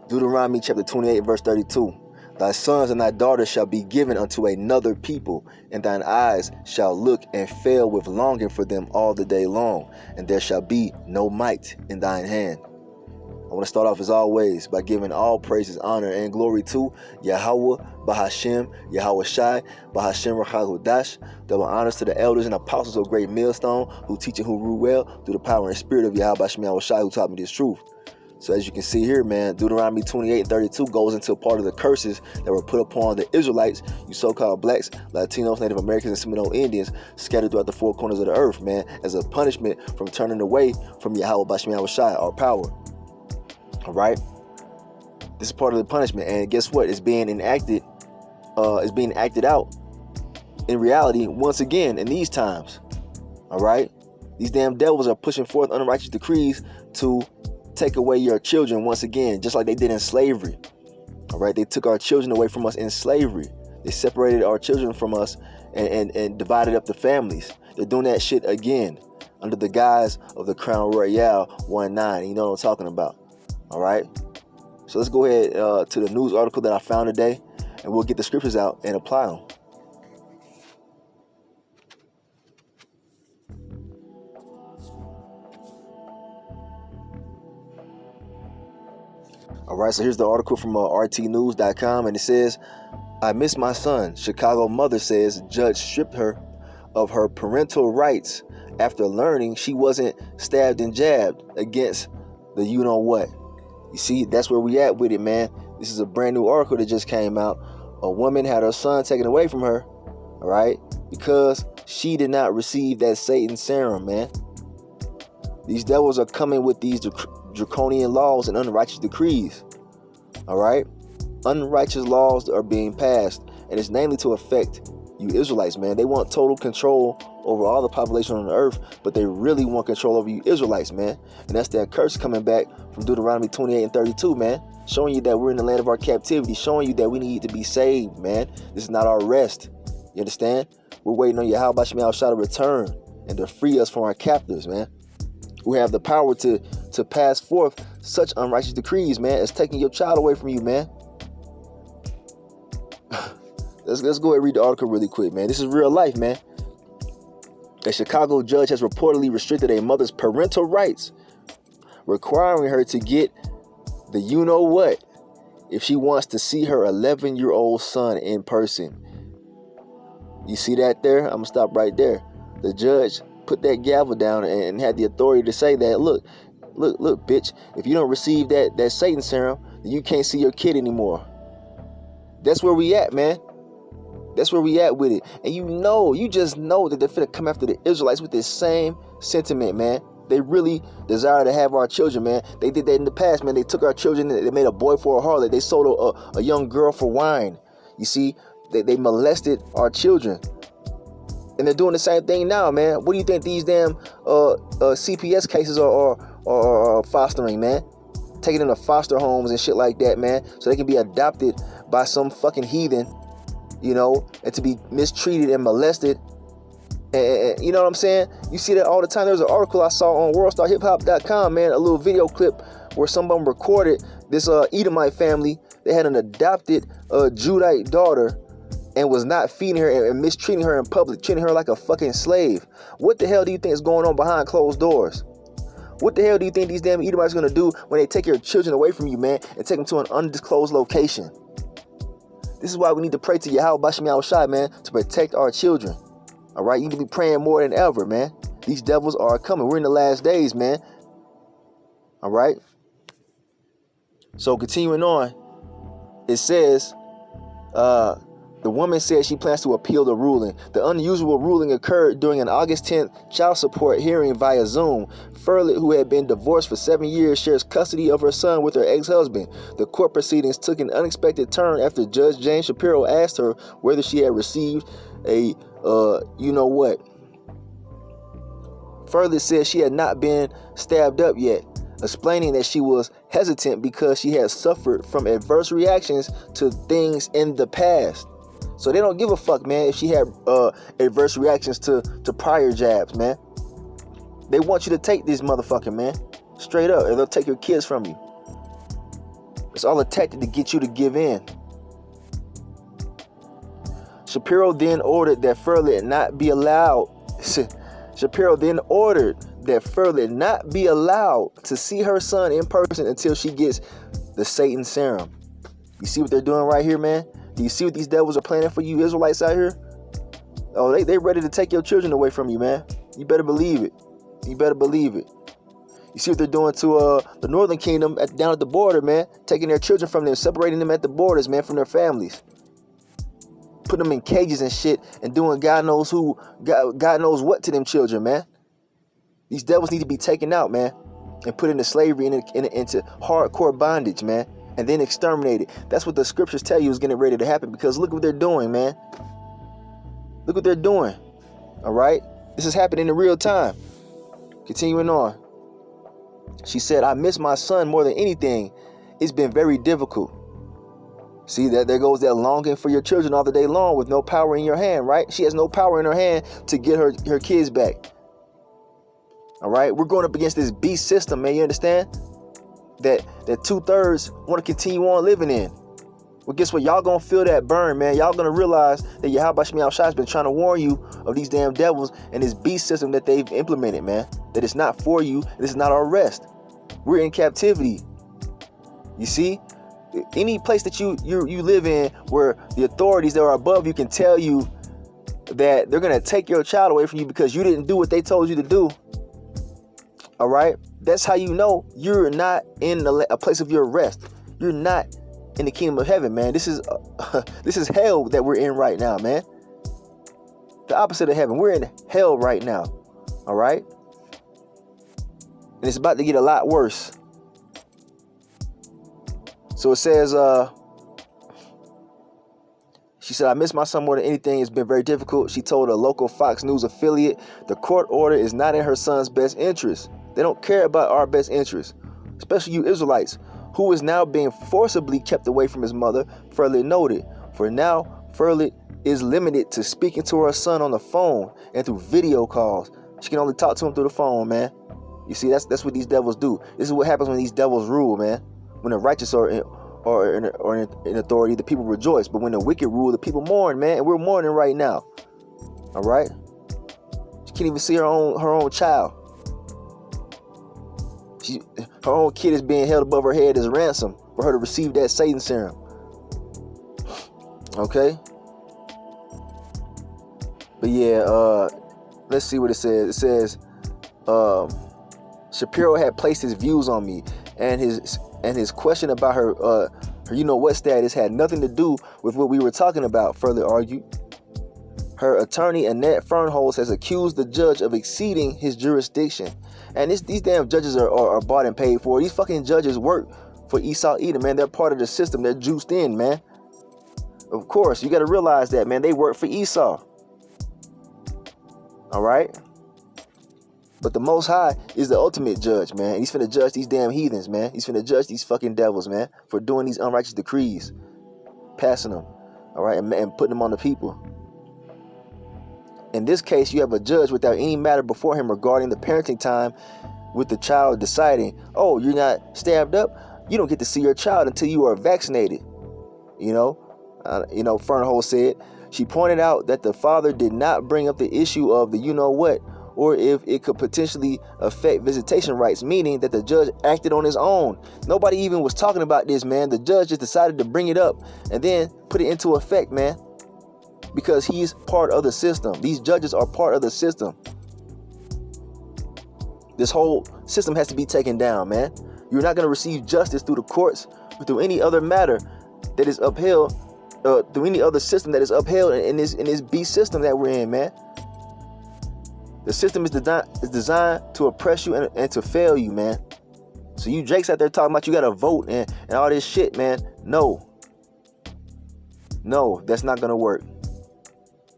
Deuteronomy chapter 28 verse 32. Thy sons and thy daughters shall be given unto another people, and thine eyes shall look and fail with longing for them all the day long, and there shall be no might in thine hand. I want to start off as always by giving all praises, honor, and glory to Yahweh, Bahashem, Yahweh Shai, Bahashem Rachahudash. Double honors to the elders and apostles of Great Millstone who teach and who rule well through the power and spirit of Yahweh Bahashem Shai who taught me this truth. So as you can see here, man, Deuteronomy 28:32 goes into a part of the curses that were put upon the Israelites, you so-called blacks, Latinos, Native Americans, and Seminole Indians scattered throughout the four corners of the earth, man, as a punishment from turning away from Yahweh Bahashem Shai, our power. All right, this is part of the punishment, and guess what? It's being enacted. It's being acted out in reality once again in these times. All right, these damn devils are pushing forth unrighteous decrees to take away your children once again, just like they did in slavery. All right, they took our children away from us in slavery. They separated our children from us and divided up the families. They're doing that shit again under the guise of the Crown Royale 19. You know what I'm talking about. All right, so let's go ahead to the news article that I found today, and we'll get the scriptures out and apply them. All right, so here's the article from rtnews.com, and it says, I miss my son. Chicago mother says judge stripped her of her parental rights after learning she wasn't stabbed and jabbed against the you-know-what. You see, that's where we at with it, man. This is a brand new article that just came out. A woman had her son taken away from her, all right, because she did not receive that Satan serum, man. These devils are coming with these draconian laws and unrighteous decrees, all right? Unrighteous laws are being passed, and it's namely to affect you Israelites, man. They want total control over all the population on the earth, but they really want control over you Israelites, man. And that's that curse coming back from Deuteronomy 28:32, man. Showing you that we're in the land of our captivity, showing you that we need to be saved, man. This is not our rest. You understand? We're waiting on Yahweh Bahashem Shai to return and to free us from our captors, man. We have the power to pass forth such unrighteous decrees, man, as taking your child away from you, man. Let's go ahead and read the article really quick, man. This is real life, man. A Chicago judge has reportedly restricted a mother's parental rights, requiring her to get the you-know-what if she wants to see her 11-year-old son in person. You see that there? I'm going to stop right there. The judge put that gavel down and had the authority to say that, look, bitch, if you don't receive that Satan serum, then you can't see your kid anymore. That's where we at, man. That's where we at with it. And you just know that they're finna come after the Israelites with this same sentiment, man. They really desire to have our children, man. They did that in the past, man. They took our children, they made a boy for a harlot. They sold a young girl for wine. You see, they molested our children. And they're doing the same thing now, man. What do you think these damn CPS cases are fostering, man? Taking them to foster homes and shit like that, man, so they can be adopted by some fucking heathen, you know, and to be mistreated and molested. And you know what I'm saying? You see that all the time. There's an article I saw on worldstarhiphop.com, man, a little video clip where someone recorded this Edomite family. They had an adopted Judite daughter and was not feeding her and mistreating her in public, treating her like a fucking slave. What the hell do you think is going on behind closed doors? What the hell do you think these damn Edomites are going to do when they take your children away from you, man, and take them to an undisclosed location? This is why we need to pray to Yahweh Bahashem Shai, man, to protect our children. All right? You need to be praying more than ever, man. These devils are coming. We're in the last days, man. All right? So continuing on, it says, the woman said she plans to appeal the ruling. The unusual ruling occurred during an August 10th child support hearing via Zoom. Furlet, who had been divorced for 7 years, shares custody of her son with her ex-husband. The court proceedings took an unexpected turn after Judge James Shapiro asked her whether she had received a you-know-what. Furlet said she had not been stabbed up yet, explaining that she was hesitant because she had suffered from adverse reactions to things in the past. So they don't give a fuck, man, if she had adverse reactions to prior jabs, man. They want you to take this motherfucking, man. Straight up, or they'll take your kids from you. It's all a tactic to get you to give in. Shapiro then ordered that Furley not be allowed. Shapiro then ordered that Furley not be allowed to see her son in person until she gets the Satan serum. You see what they're doing right here, man? Do you see what these devils are planning for you Israelites out here? Oh, they ready to take your children away from you, man. You better believe it. You better believe it. You see what they're doing to the Northern Kingdom down at the border, man. Taking their children from them, separating them at the borders, man, from their families. Putting them in cages and shit and doing God knows what to them children, man. These devils need to be taken out, man, and put into slavery and into hardcore bondage, man, and then exterminated. That's what the scriptures tell you is getting ready to happen, because look what they're doing, man. Look what they're doing. All right? This is happening in real time. Continuing on. She said, I miss my son more than anything. It's been very difficult. See, there goes that longing for your children all the day long with no power in your hand, right? She has no power in her hand to get her kids back. All right? We're going up against this beast system, man. You understand? That 2/3 want to continue on living in. Well, guess what? Y'all going to feel that burn, man. Y'all going to realize that Yahweh Shemi Shai has been trying to warn you of these damn devils and this beast system that they've implemented, man. That it's not for you. This is not our rest. We're in captivity. You see? Any place that you live in where the authorities that are above you can tell you that they're going to take your child away from you because you didn't do what they told you to do. All right? That's how you know you're not in a place of your rest. You're not in the kingdom of heaven, man. This is hell that we're in right now, man. The opposite of heaven. We're in hell right now. All right? And it's about to get a lot worse. So it says, she said, I miss my son more than anything. It's been very difficult. She told a local Fox News affiliate the court order is not in her son's best interest. They don't care about our best interest, especially you Israelites, who is now being forcibly kept away from his mother, Furley noted. For now, Furley is limited to speaking to her son on the phone and through video calls. She can only talk to him through the phone, man. You see, that's what these devils do. This is what happens when these devils rule, man. When the righteous are in authority, the people rejoice. But when the wicked rule, the people mourn, man. And we're mourning right now. All right? She can't even see her own child. Her own kid is being held above her head as ransom for her to receive that Satan serum. Okay? But yeah, let's see what it says. It says, Shapiro had placed his views on me, and his question about her you know what status had nothing to do with what we were talking about, Furley argued. Her attorney, Annette Fernholz, has accused the judge of exceeding his jurisdiction. And these damn judges are bought and paid for. These fucking judges work for Esau Edom, man. They're part of the system. They're juiced in, man. Of course, you got to realize that, man. They work for Esau. All right? But the Most High is the ultimate judge, man. He's finna judge these damn heathens, man. He's finna judge these fucking devils, man, for doing these unrighteous decrees, passing them, all right, and putting them on the people. In this case, you have a judge without any matter before him regarding the parenting time, with the child deciding, oh, you're not stabbed up, you don't get to see your child until you are vaccinated. Fernholz said. She pointed out that the father did not bring up the issue of the you-know-what, or if it could potentially affect visitation rights, meaning that the judge acted on his own. Nobody even was talking about this, man. The judge just decided to bring it up and then put it into effect, man, because he's part of the system. These judges are part of the system. This whole system has to be taken down, man. You're not going to receive justice through the courts or through any other matter that is upheld, through any other system that is upheld in this beast system that we're in, man. The system is designed to oppress you and to fail you, man. So you Jakes out there talking about you got to vote and all this shit, man. No, that's not going to work.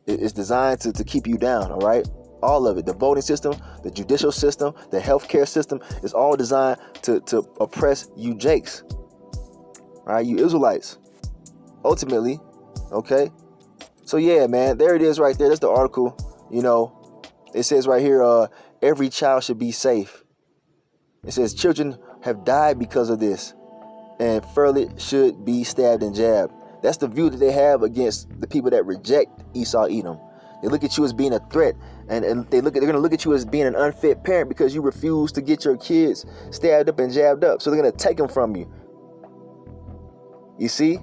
It's designed to keep you down, all right? All of it. The voting system, the judicial system, the healthcare system is all designed to oppress you Jakes. All right, you Israelites. Ultimately, okay? So yeah, man, there it is right there. That's the article, It says right here, every child should be safe. It says children have died because of this. and fairly should be stabbed and jabbed. That's the view that they have against the people that reject Esau Edom. They look at you as being a threat, and they're going to look at you as being an unfit parent because you refuse to get your kids stabbed up and jabbed up. So they're going to take them from you. You see?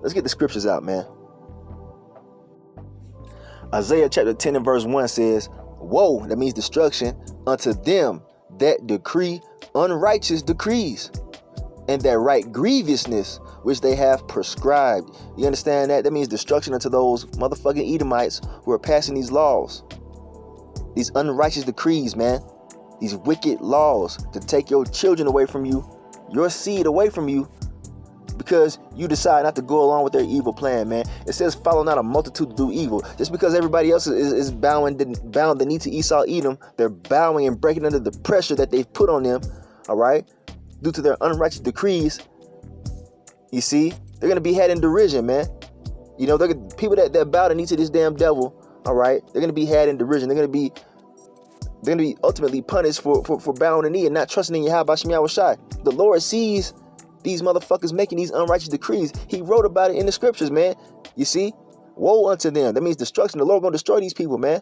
Let's get the scriptures out, man. Isaiah chapter 10 and verse 1 says, "Woe," that means destruction, "unto them that decree unrighteous decrees, and that write grievousness which they have prescribed." You understand that? That means destruction unto those motherfucking Edomites who are passing these laws. These unrighteous decrees, man. These wicked laws to take your children away from you, your seed away from you, because you decide not to go along with their evil plan, man. It says, "Follow not a multitude to do evil." Just because everybody else is bowing the knee to Esau Edom, they're bowing and breaking under the pressure that they've put on them, all right, due to their unrighteous decrees. You see, they're going to be had in derision, man. You know, people that bow the knee to this damn devil, all right, they're going to be had in derision. They're going to be ultimately punished for bowing the knee and not trusting in Yahweh Shem Yahweh Shai. The Lord sees these motherfuckers making these unrighteous decrees. He wrote about it in the scriptures, man. You see? Woe unto them. That means destruction. The Lord going to destroy these people, man.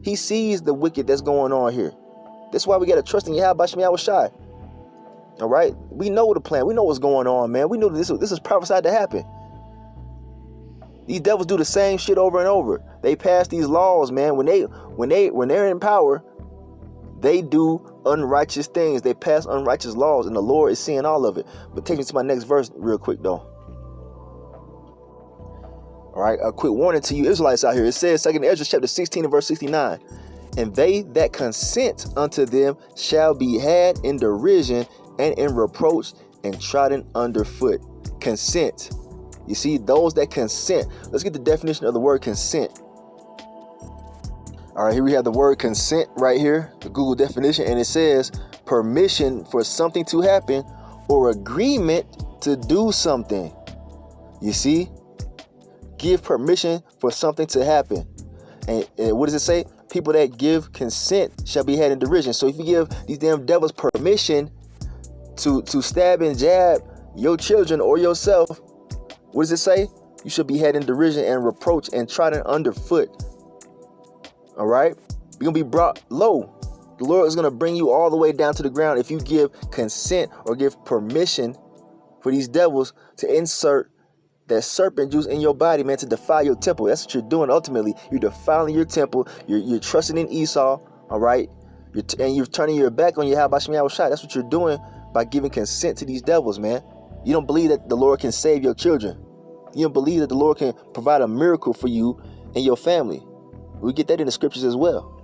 He sees the wicked that's going on here. That's why we got to trust in Yahweh Shem Yahweh Shai. All right? We know the plan. We know what's going on, man. We know this is prophesied to happen. These devils do the same shit over and over. They pass these laws, man. When they're in power, they do unrighteous things. They pass unrighteous laws, and the Lord is seeing all of it. But take me to my next verse real quick, though. All right, a quick warning to you Israelites out here. It says, 2 Ezra chapter 16 and verse 69, "And they that consent unto them shall be had in derision and in reproach and trodden underfoot." Consent. You see, those that consent. Let's get the definition of the word consent. All right, here we have the word consent right here, the Google definition, and it says permission for something to happen or agreement to do something. You see? Give permission for something to happen. And what does it say? People that give consent shall be had in derision. So if you give these damn devils permission to stab and jab your children or yourself, what does it say? You should be had in derision and reproach and trodden underfoot. All right? You're going to be brought low. The Lord is going to bring you all the way down to the ground if you give consent or give permission for these devils to insert that serpent juice in your body, man, to defile your temple. That's what you're doing ultimately. You're defiling your temple. You're trusting in Esau, all right? You're turning your back on Yahweh Shem Yahweh Shai. That's what you're doing by giving consent to these devils, man. You don't believe that the Lord can save your children. You don't believe that the Lord can provide a miracle for you and your family. We get that in the scriptures as well.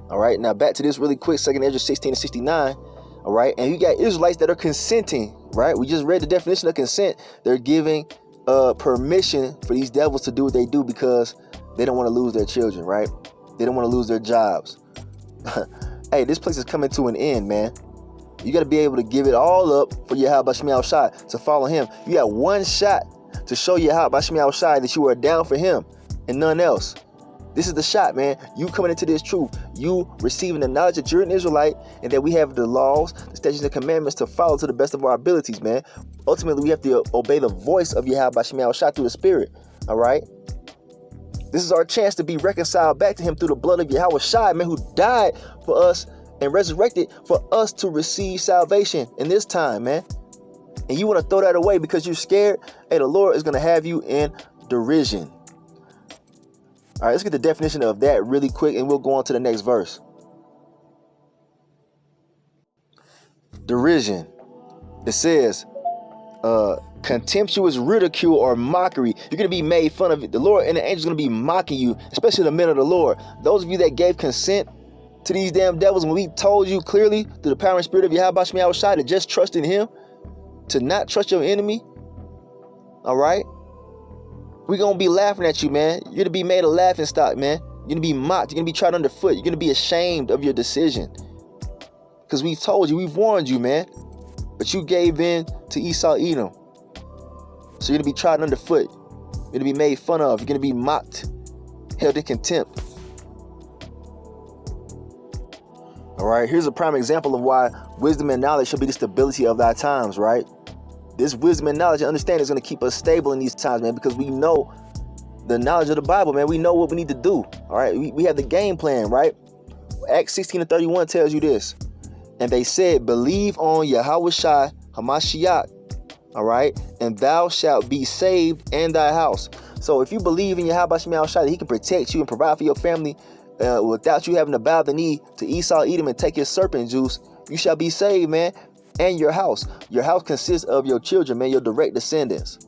All right, now back to this really quick, 2 Ezra 16 and 69. All right, and you got Israelites that are consenting, right? We just read the definition of consent. They're giving permission for these devils to do what they do because they don't want to lose their children, right? They don't want to lose their jobs. Hey, this place is coming to an end, man. You got to be able to give it all up for Yahweh Shem Yahweh Shai, to follow him. You got one shot to show Yahweh Shem Yahweh Shai that you are down for him and none else. This is the shot, man. You coming into this truth. You receiving the knowledge that you're an Israelite and that we have the laws, the statutes, and commandments to follow to the best of our abilities, man. Ultimately, we have to obey the voice of Yahweh Shem Yahweh Shai through the Spirit, all right? This is our chance to be reconciled back to him through the blood of Yahweh Shai, man, who died for us and resurrected for us to receive salvation in this time, man. And you want to throw that away because you're scared? Hey, the Lord is going to have you in derision. All right, let's get the definition of that really quick, and we'll go on to the next verse. Derision. It says, contemptuous ridicule or mockery. You're going to be made fun of. The Lord and the angels are going to be mocking you, especially the men of the Lord. Those of you that gave consent to these damn devils, when we told you clearly through the power and spirit of Yahweh Shem Yahweh Shai to just trust in him, to not trust your enemy, all right? We're going to be laughing at you, man. You're going to be made a laughing stock, man. You're going to be mocked. You're going to be trod underfoot. You're going to be ashamed of your decision. Because we've told you, we've warned you, man. But you gave in to Esau Edom. So you're going to be trodden underfoot. You're going to be made fun of. You're going to be mocked, held in contempt. All right, here's a prime example of why wisdom and knowledge should be the stability of thy times, right? This wisdom and knowledge and understanding is going to keep us stable in these times, man, because we know the knowledge of the Bible, man. We know what we need to do. All right, we have the game plan, right? Acts 16:31 tells you this. And they said, believe on Yahushua Hamashiach, all right, and thou shalt be saved and thy house. So if you believe in Yahushua, that he can protect you and provide for your family without you having to bow the knee to Esau, Edom, and take his serpent juice, you shall be saved, man, and your house. Your house consists of your children, man, your direct descendants,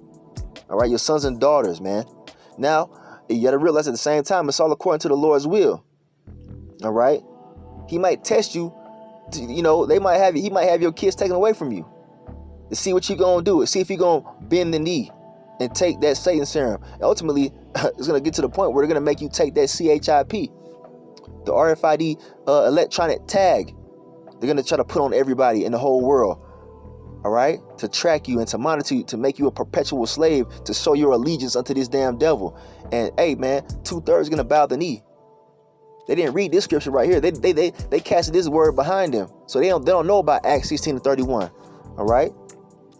all right, your sons and daughters, man. Now, you got to realize at the same time, it's all according to the Lord's will, all right? He might test you. He might have your kids taken away from you to see what you're going to do. See if you're going to bend the knee and take that Satan serum. And ultimately, it's going to get to the point where they're going to make you take that CHIP, the RFID electronic tag. They're going to try to put on everybody in the whole world, all right, to track you and to monitor you, to make you a perpetual slave, to show your allegiance unto this damn devil. And hey, man, 2/3 going to bow the knee. They didn't read this scripture right here. They casted this word behind them. So they don't know about Acts 16:31. All right?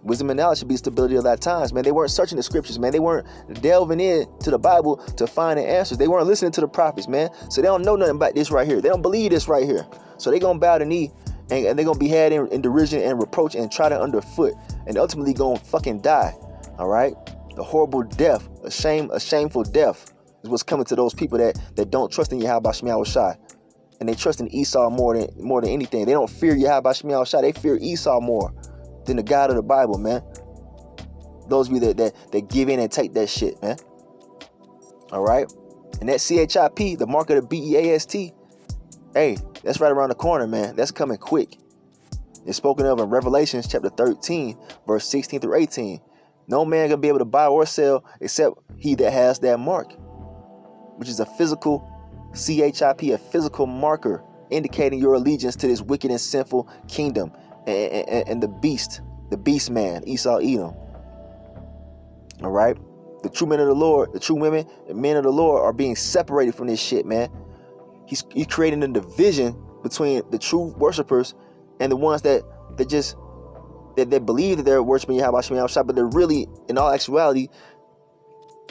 Wisdom and knowledge should be the stability of that times, man. They weren't searching the scriptures, man. They weren't delving in to the Bible to find the answers. They weren't listening to the prophets, man. So they don't know nothing about this right here. They don't believe this right here. So they're going to bow the knee and they're going to be had in derision and reproach and try to underfoot and ultimately going to fucking die. All right? A horrible death, a shameful death is what's coming to those people that don't trust in Yahweh Shemiah Shai. And they trust in Esau more than anything. They don't fear Yahweh Shemiah Shai. They fear Esau more than the God of the Bible, man. Those of you that give in and take that shit, man. All right? And that CHIP, the mark of the BEAST, hey, that's right around the corner, man. That's coming quick. It's spoken of in Revelation chapter 13, verse 16 through 18. No man gonna be able to buy or sell except he that has that mark, which is a physical CHIP, a physical marker indicating your allegiance to this wicked and sinful kingdom and the beast man, Esau, Edom. All right? The true men of the Lord, the true women and men of the Lord are being separated from this shit, man. He's creating a division between the true worshipers and the ones that believe that they're worshiping Yahweh Shemiah Shai, but they're really, in all actuality,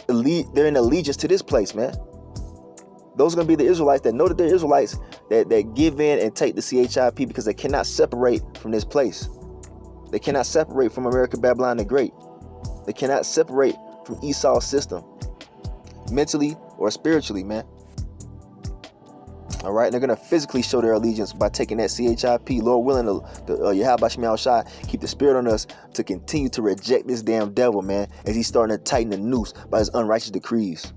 they're in allegiance to this place, man. Those are going to be the Israelites that know that they're Israelites, that give in and take the CHIP because they cannot separate from this place. They cannot separate from America, Babylon the Great. They cannot separate from Esau's system, mentally or spiritually, man. All right, and they're going to physically show their allegiance by taking that CHIP. Lord willing, the Yahweh Shemiah Shai keep the spirit on us to continue to reject this damn devil, man, as he's starting to tighten the noose by his unrighteous decrees.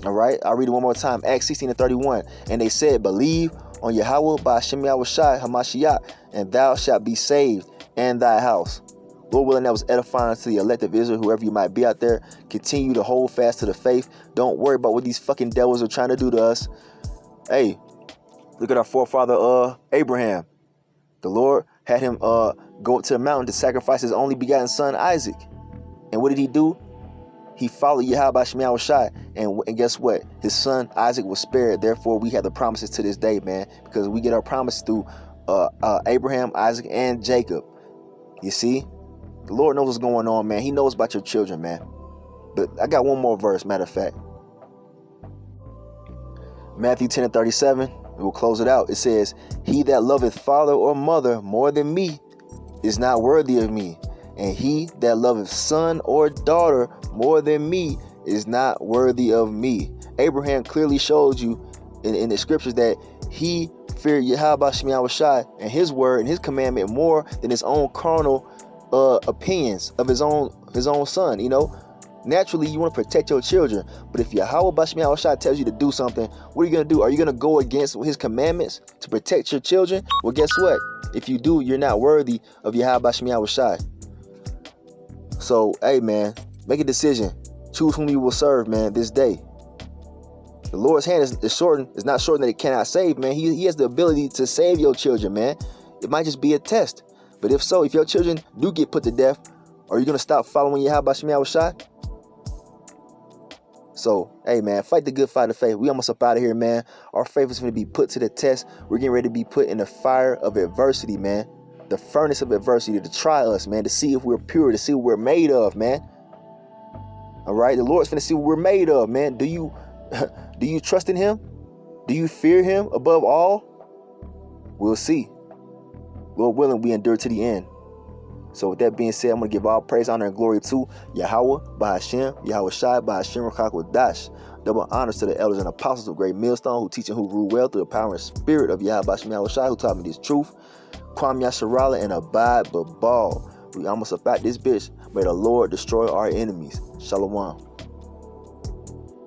All right, I'll read it one more time. Acts 16:31. And they said, believe on Yahweh by Shemiah Shai Hamashiach, and thou shalt be saved and thy house. Lord willing, that was edifying to the elect of Israel, whoever you might be out there. Continue to hold fast to the faith. Don't worry about what these fucking devils are trying to do to us. Hey, look at our forefather Abraham. The Lord had him go up to the mountain to sacrifice his only begotten son Isaac. And what did he do? He followed Yahweh Shemiah Shai, and guess what? His son Isaac was spared. Therefore, we have the promises to this day, man, because we get our promise through Abraham, Isaac, and Jacob. You see, the Lord knows what's going on, man. He knows about your children, man. But I got one more verse, matter of fact. Matthew 10:37. We'll close it out. It says, he that loveth father or mother more than me is not worthy of me. And he that loveth son or daughter more than me is not worthy of me. Abraham clearly showed you in the scriptures that he feared Yahweh Shemiah Shai and his word and his commandment more than his own carnal opinions of his own son. You know, naturally you want to protect your children, but if Yahweh Shemiah Shai tells you to do something, what are you going to do? Are you going to go against his commandments to protect your children? Well, guess what? If you do, you're not worthy of Yahweh Shemiah Shai. So, hey, man, make a decision. Choose whom you will serve, man, this day. The Lord's hand is not shortened that it cannot save, man. He has the ability to save your children, man. It might just be a test. But if so, if your children do get put to death, are you going to stop following Yahweh Shemiah Shai? So, hey, man, fight the good fight of faith. We almost up out of here, man. Our faith is going to be put to the test. We're getting ready to be put in the fire of adversity, man. The furnace of adversity to try us, man, to see if we're pure, to see what we're made of, man. All right, the Lord's finna see what we're made of, man. Do you trust in him? Do you fear him above all? We'll see. Lord willing, we endure to the end. So with that being said, I'm going to give all praise, honor, and glory to Yahweh, Bahashem, Yahweh Shai, Bahashem, Rakak Dash. Double honors to the elders and apostles of Great Millstone who teach and who rule well through the power and spirit of Yahweh, Bahashem, Yahweh Shai, who taught me this truth. Kwam Yasharala and Abide Babal. We almost about this bitch. May the Lord destroy our enemies. Shalom.